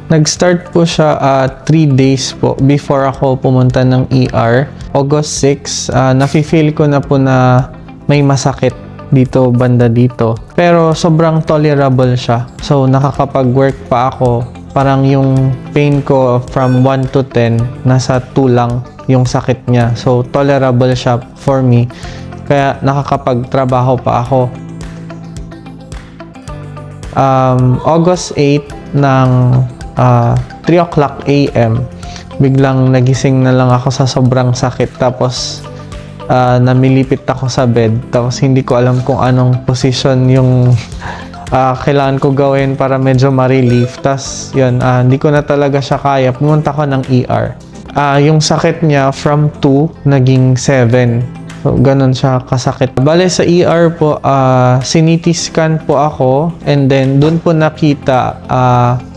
Nag-start po siya 3 days po before ako pumunta ng ER. August 6, nafe-feel ko na po na may masakit dito, banda dito. Pero sobrang tolerable siya. So, nakakapag-work pa ako. Parang yung pain ko from 1 to 10, nasa 2 lang yung sakit niya. So, tolerable siya for me. Kaya nakakapagtrabaho pa ako. August 8 ng 3 o'clock AM, biglang nagising na lang ako sa sobrang sakit. Tapos namilipit ako sa bed. Tapos hindi ko alam kung anong position yung kailangan ko gawin para medyo ma-relief. Tapos yun, hindi ko na talaga siya kaya. Pumunta ko ng ER. Yung sakit niya from 2 naging 7. So, ganun siya kasakit. Bale sa ER po, CT scan po ako, and then dun po nakita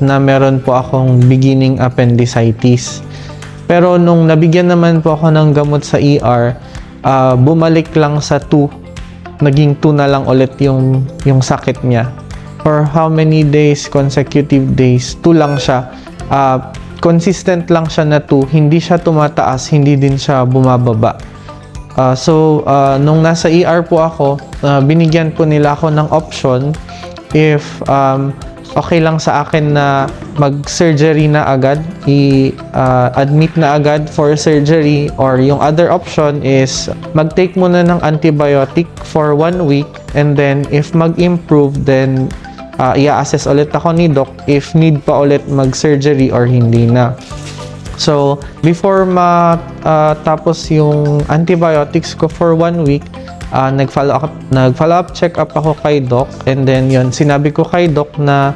na meron po akong beginning appendicitis. Pero nung nabigyan naman po ako ng gamot sa ER, bumalik lang sa 2. Naging 2 na lang ulit yung sakit niya. For how many days, consecutive days, 2 lang siya. Consistent lang siya na 2. Hindi siya tumataas, hindi din siya bumababa. Nung nasa ER po ako, binigyan po nila ako ng option if okay lang sa akin na mag-surgery na agad, i-admit na agad for surgery, or yung other option is mag-take muna ng antibiotic for 1 week, and then if mag-improve, then i-assess ulit ako ni doc if need pa ulit mag-surgery or hindi na. So, before tapos yung antibiotics ko for 1 week, nag-follow up check-up ako kay doc, and then yun, sinabi ko kay doc na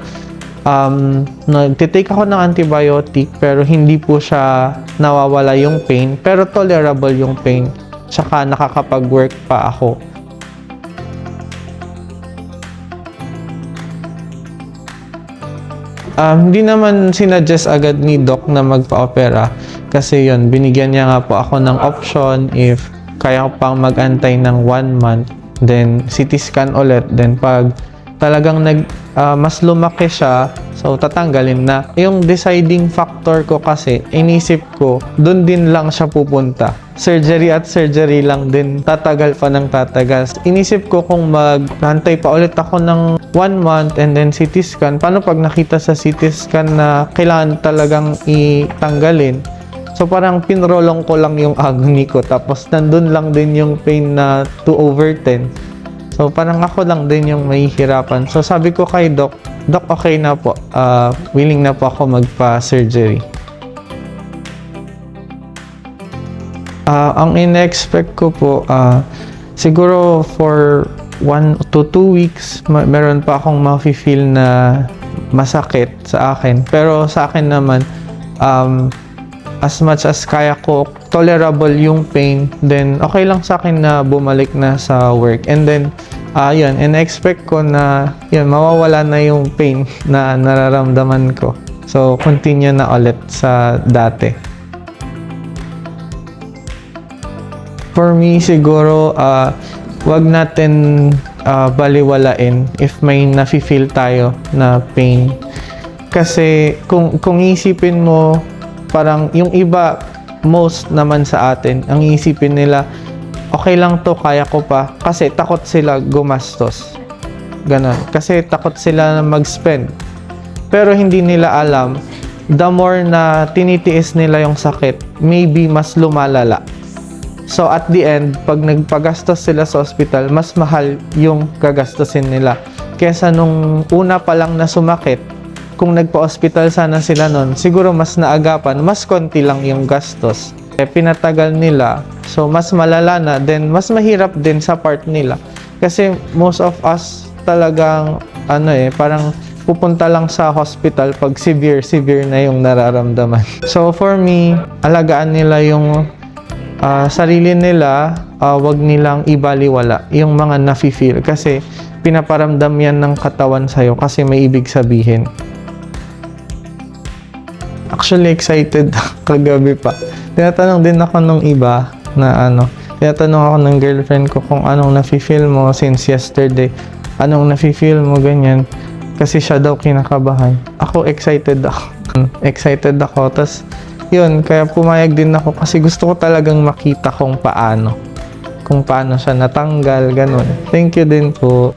nagtitake ako ng antibiotic pero hindi po siya nawawala yung pain, pero tolerable yung pain, tsaka nakakapag-work pa ako. Hindi naman sinuggest agad ni doc na magpa-opera kasi yun, binigyan niya nga po ako ng option if kaya ko pang mag-antay ng 1 month, then CT scan ulit, then pag talagang mas lumaki siya, so tatanggalin na. Yung deciding factor ko kasi, inisip ko, dun din lang siya pupunta. Surgery at surgery lang din, tatagal pa ng tatagal. Inisip ko kung mag-antay pa ulit ako ng 1 month and then CT scan, paano pag nakita sa CT scan na kailangan talagang itanggalin? So parang pinrolong ko lang yung agony ko, tapos nandun lang din yung pain na 2/10. So parang ako lang din yung may hirapan. So sabi ko kay doc, okay na po, willing na po ako magpa-surgery. Ang in-expect ko po, siguro for 1 to 2 weeks, meron pa akong ma-feel na masakit sa akin. Pero sa akin naman, as much as kaya ko, tolerable yung pain, then okay lang sa akin na bumalik na sa work. And then, yun, in-expect ko na yun, mawawala na yung pain na nararamdaman ko. So, continue na ulit sa dati. For me, siguro, wag natin baliwalain if may nafe-feel tayo na pain. Kasi kung isipin mo, parang yung iba, most naman sa atin, ang isipin nila, okay lang to, kaya ko pa. Kasi takot sila gumastos. Ganon. Kasi takot sila na mag-spend. Pero hindi nila alam, the more na tinitiis nila yung sakit, maybe mas lumalala. So at the end, pag nagpagastos sila sa ospital, mas mahal yung gagastusin nila. Kesa nung una pa lang na sumakit, kung nagpa-ospital sana sila nun, siguro mas naagapan, mas konti lang yung gastos. Pinatagal nila, so mas malala na, then mas mahirap din sa part nila. Kasi most of us talagang, parang pupunta lang sa hospital pag severe na yung nararamdaman. So for me, alagaan nila yung sarili nila, wag nilang ibaliwala yung mga nafe-feel kasi pinaparamdam yan ng katawan sa'yo kasi may ibig sabihin. Actually, excited kagabi pa. Tinatanong din ako nung iba na tinatanong ako ng girlfriend ko kung anong nafe-feel mo since yesterday. Anong nafe-feel mo, ganyan. Kasi siya daw kinakabahan. Ako excited ako. Excited ako. Tapos, yun, kaya pumayag din ako kasi gusto ko talagang makita kung paano siya natanggal, ganun. Thank you din po.